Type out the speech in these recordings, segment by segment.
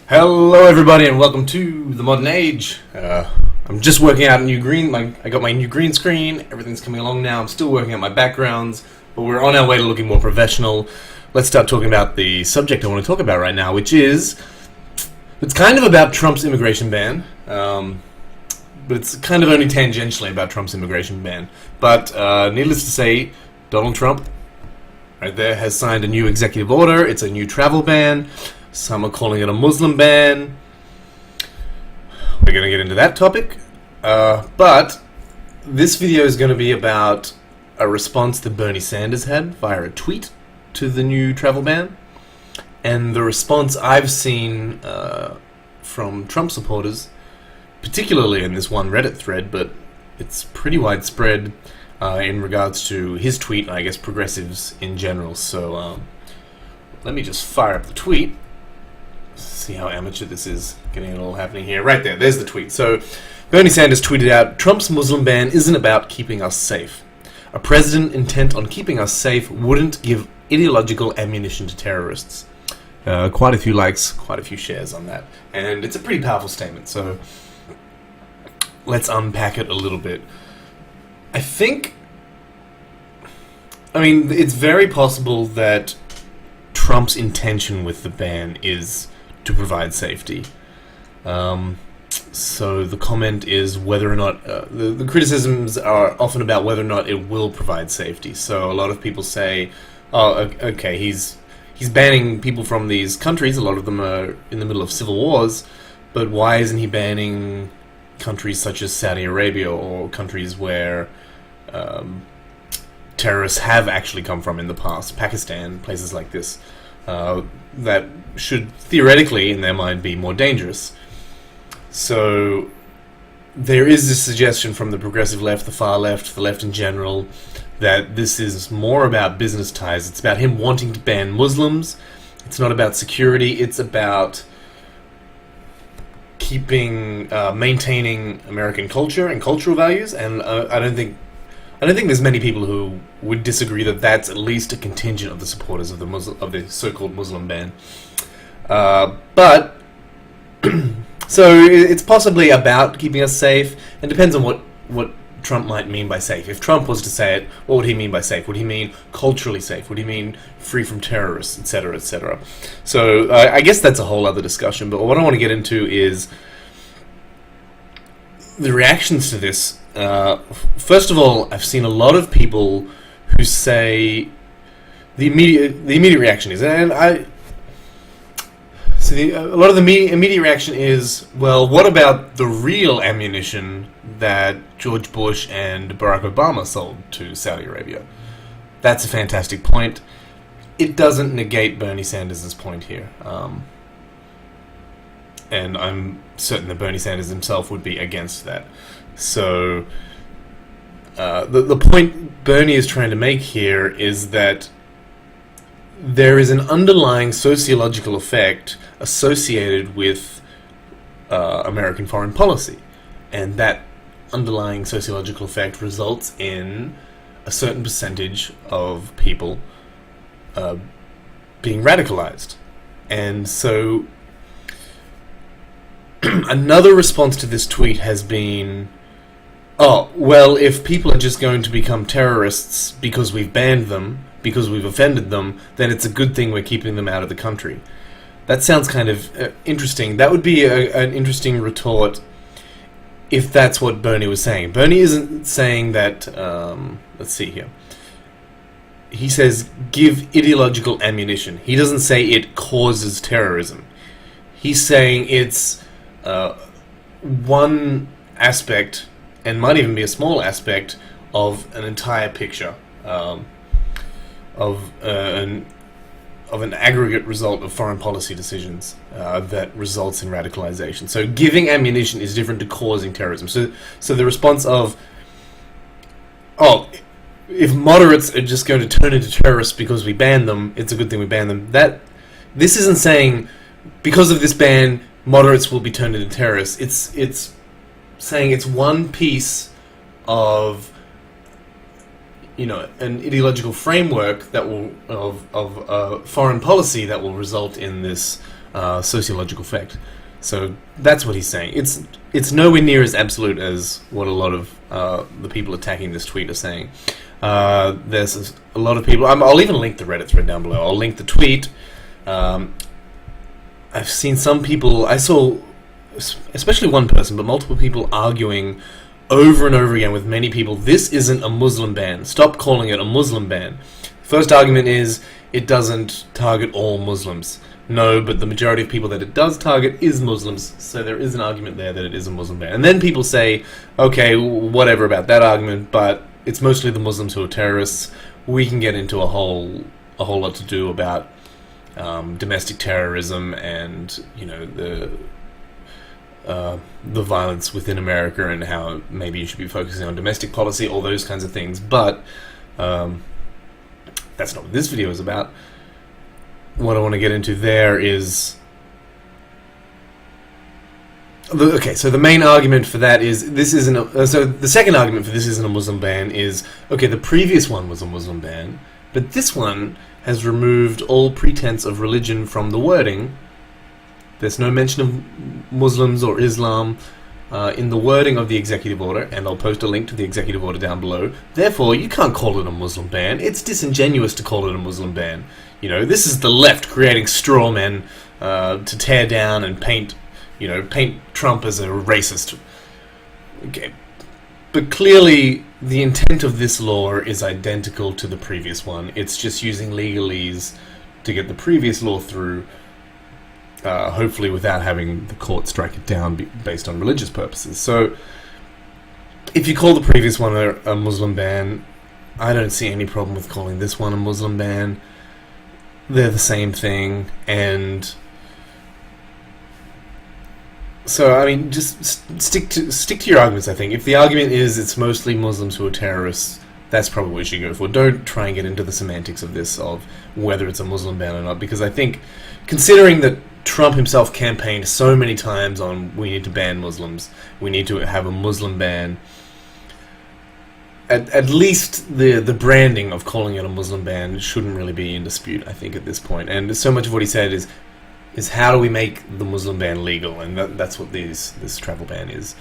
Hello everybody and welcome to the modern age. I'm just working out a new green, I got my new green screen, everything's coming along now, I'm still working out my backgrounds, but we're on our way to looking more professional. Let's start talking about the subject I want to talk about right now, which is, it's kind of about Trump's immigration ban, but it's kind of only tangentially about Trump's immigration ban. But needless to say, Donald Trump, right there, has signed a new executive order. It's a new travel ban. Some are calling it a Muslim ban. We're going to get into that topic. But this video is going to be about a response that Bernie Sanders had via a tweet to the new travel ban. And the response I've seen from Trump supporters, particularly in this one Reddit thread, but it's pretty widespread in regards to his tweet, and I guess progressives in general. So let me just fire up the tweet. See how amateur this is, getting it all happening here. Right there, there's the tweet. So Bernie Sanders tweeted out, "Trump's Muslim ban isn't about keeping us safe. A president intent on keeping us safe wouldn't give ideological ammunition to terrorists." Quite a few likes, quite a few shares on that. And it's a pretty powerful statement, so let's unpack it a little bit. I mean, it's very possible that Trump's intention with the ban is to provide safety. So the comment is whether or not the criticisms are often about whether or not it will provide safety. So a lot of people say, "Oh, okay, he's banning people from these countries. A lot of them are in the middle of civil wars, but why isn't he banning countries such as Saudi Arabia or countries where terrorists have actually come from in the past, Pakistan, places like this, that should theoretically, in their mind, be more dangerous?" So there is this suggestion from the progressive left, the far left, the left in general, that this is more about business ties. It's about him wanting to ban Muslims. It's not about security. It's about maintaining American culture and cultural values. And I don't think there's many people who would disagree that that's at least a contingent of the supporters of the so-called Muslim ban. But so it's possibly about keeping us safe, and depends on what Trump might mean by safe. If Trump was to say it, what would he mean by safe? Would he mean culturally safe? Would he mean free from terrorists, etc., etc.? So I guess that's a whole other discussion. But what I want to get into is the reactions to this. First of all, I've seen a lot of people who say the immediate reaction is, a lot of the immediate reaction is, well, what about the real ammunition that George Bush and Barack Obama sold to Saudi Arabia? That's a fantastic point. It doesn't negate Bernie Sanders' point here. And I'm certain that Bernie Sanders himself would be against that. So the point Bernie is trying to make here is that there is an underlying sociological effect associated with American foreign policy, and that underlying sociological effect results in a certain percentage of people being radicalized. And so another response to this tweet has been, "Oh, well, if people are just going to become terrorists because we've banned them, because we've offended them, then it's a good thing we're keeping them out of the country." That sounds kind of interesting. That would be an interesting retort if that's what Bernie was saying. Bernie isn't saying that, let's see here. He says, give ideological ammunition. He doesn't say it causes terrorism. He's saying it's one aspect, and might even be a small aspect, of an entire picture. Of an aggregate result of foreign policy decisions that results in radicalization. So giving ammunition is different to causing terrorism. So the response of, "Oh, if moderates are just going to turn into terrorists because we ban them, it's a good thing we ban them." This isn't saying because of this ban, moderates will be turned into terrorists. It's saying it's one piece of an ideological framework that will of foreign policy that will result in this sociological effect. So that's what he's saying. It's nowhere near as absolute as what a lot of the people attacking this tweet are saying. There's a lot of people. I'll even link the Reddit thread down below. I'll link the tweet. I've seen some people. I saw, especially one person, but multiple people arguing over and over again with many people. This isn't a Muslim ban. Stop calling it a Muslim ban. First argument is it doesn't target all Muslims. No, but the majority of people that it does target is Muslims, so there is an argument there that it is a Muslim ban. And then people say, okay, whatever about that argument, but it's mostly the Muslims who are terrorists. We can get into a whole lot to do about domestic terrorism and, you know, the violence within America and how maybe you should be focusing on domestic policy, all those kinds of things. But that's not what this video is about. What I want to get into there is... so the main argument for that is this isn't a... so the second argument for this isn't a Muslim ban is, okay, the previous one was a Muslim ban, but this one has removed all pretense of religion from the wording. There's no mention of Muslims or Islam in the wording of the executive order, and I'll post a link to the executive order down below. Therefore, you can't call it a Muslim ban. It's disingenuous to call it a Muslim ban. You know, this is the left creating straw men to tear down and paint Trump as a racist. Okay. But clearly, the intent of this law is identical to the previous one. It's just using legalese to get the previous law through, hopefully without having the court strike it down based on religious purposes. So, if you call the previous one a Muslim ban, I don't see any problem with calling this one a Muslim ban. They're the same thing, and so I mean, just stick to your arguments. I think if the argument is it's mostly Muslims who are terrorists, that's probably what you should go for. Don't try and get into the semantics of this, of whether it's a Muslim ban or not, because I think, considering that Trump himself campaigned so many times on we need to ban Muslims, we need to have a Muslim ban, at least the branding of calling it a Muslim ban shouldn't really be in dispute, I think, at this point. And so much of what he said is how do we make the Muslim ban legal, and that's what this travel ban is.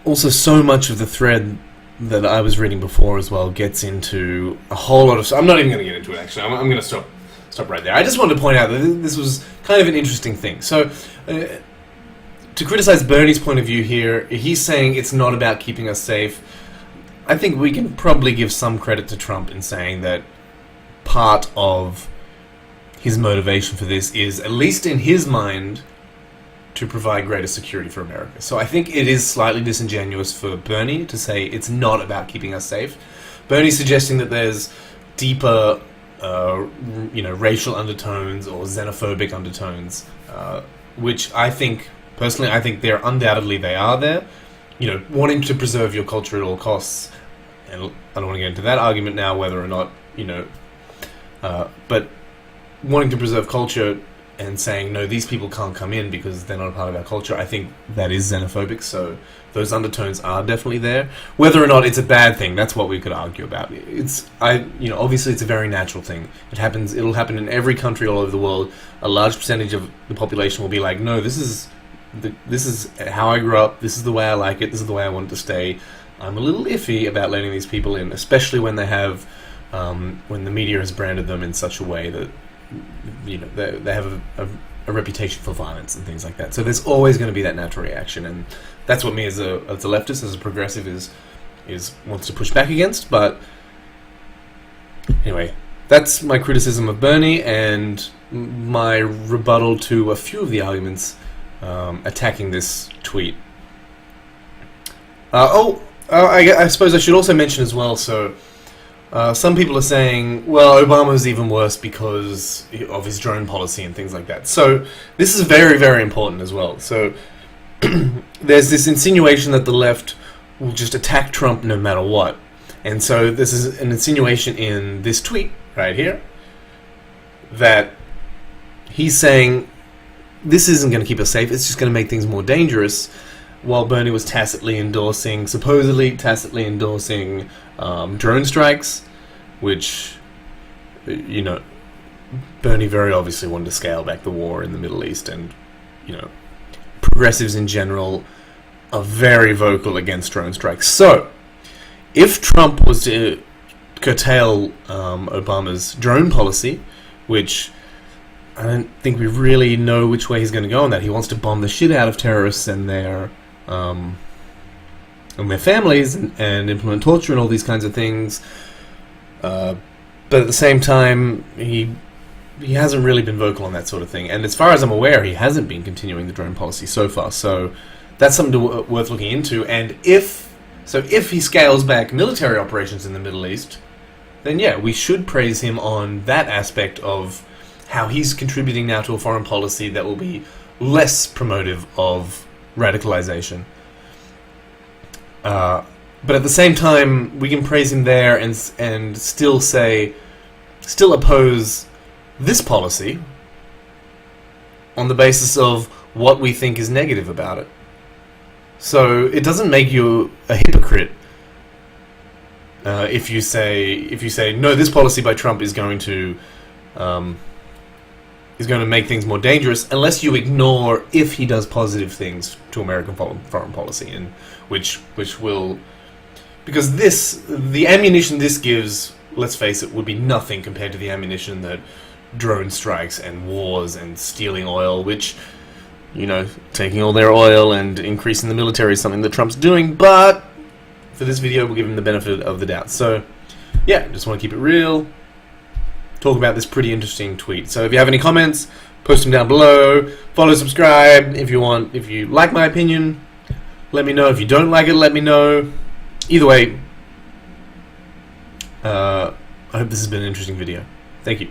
Also, so much of the thread that I was reading before as well gets into a whole lot of... I'm not even going to get into it, actually. I'm going to stop right there. I just wanted to point out that this was kind of an interesting thing. So, to criticize Bernie's point of view here, he's saying it's not about keeping us safe. I think we can probably give some credit to Trump in saying that part of his motivation for this is, at least in his mind, to provide greater security for America. So I think it is slightly disingenuous for Bernie to say it's not about keeping us safe. Bernie's suggesting that there's deeper, racial undertones or xenophobic undertones, which I think, personally, I think undoubtedly they are there. You know, wanting to preserve your culture at all costs, and I don't want to get into that argument now, whether or not, but wanting to preserve culture and saying, no, these people can't come in because they're not a part of our culture, I think that is xenophobic, so those undertones are definitely there. Whether or not it's a bad thing, that's what we could argue about. Obviously it's a very natural thing. It'll happen in every country all over the world. A large percentage of the population will be like, no, this is how I grew up, this is the way I like it, this is the way I want it to stay. I'm a little iffy about letting these people in, especially when they have, when the media has branded them in such a way that, they have a reputation for violence and things like that. So there's always going to be that natural reaction, and that's what me as a leftist, as a progressive, is wants to push back against. But anyway, that's my criticism of Bernie and my rebuttal to a few of the arguments attacking this tweet. I suppose I should also mention as well, so some people are saying, well, Obama's even worse because of his drone policy and things like that. So this is very, very important as well. So there's this insinuation that the left will just attack Trump no matter what. And so this is an insinuation in this tweet right here that he's saying this isn't going to keep us safe, it's just going to make things more dangerous, while Bernie was supposedly tacitly endorsing drone strikes, which, Bernie very obviously wanted to scale back the war in the Middle East, and progressives in general are very vocal against drone strikes. So, if Trump was to curtail Obama's drone policy, which I don't think we really know which way he's going to go on that. He wants to bomb the shit out of terrorists and their families, and implement torture and all these kinds of things. But at the same time, he hasn't really been vocal on that sort of thing. And as far as I'm aware, he hasn't been continuing the drone policy so far. So that's something worth looking into. And if he scales back military operations in the Middle East, then yeah, we should praise him on that aspect of how he's contributing now to a foreign policy that will be less promotive of radicalization. But at the same time, we can praise him there and still oppose this policy on the basis of what we think is negative about it. So it doesn't make you a hypocrite if you say no, this policy by Trump is going to make things more dangerous, unless you ignore if he does positive things to American foreign policy, and which will, because the ammunition this gives, let's face it, would be nothing compared to the ammunition that drone strikes and wars and stealing oil, which, taking all their oil and increasing the military is something that Trump's doing, but for this video we'll give him the benefit of the doubt. So yeah, just want to keep it real, talk about this pretty interesting tweet. So if you have any comments, post them down below, follow, subscribe if you want. If you like my opinion, let me know. If you don't like it, let me know. Either way, I hope this has been an interesting video. Thank you.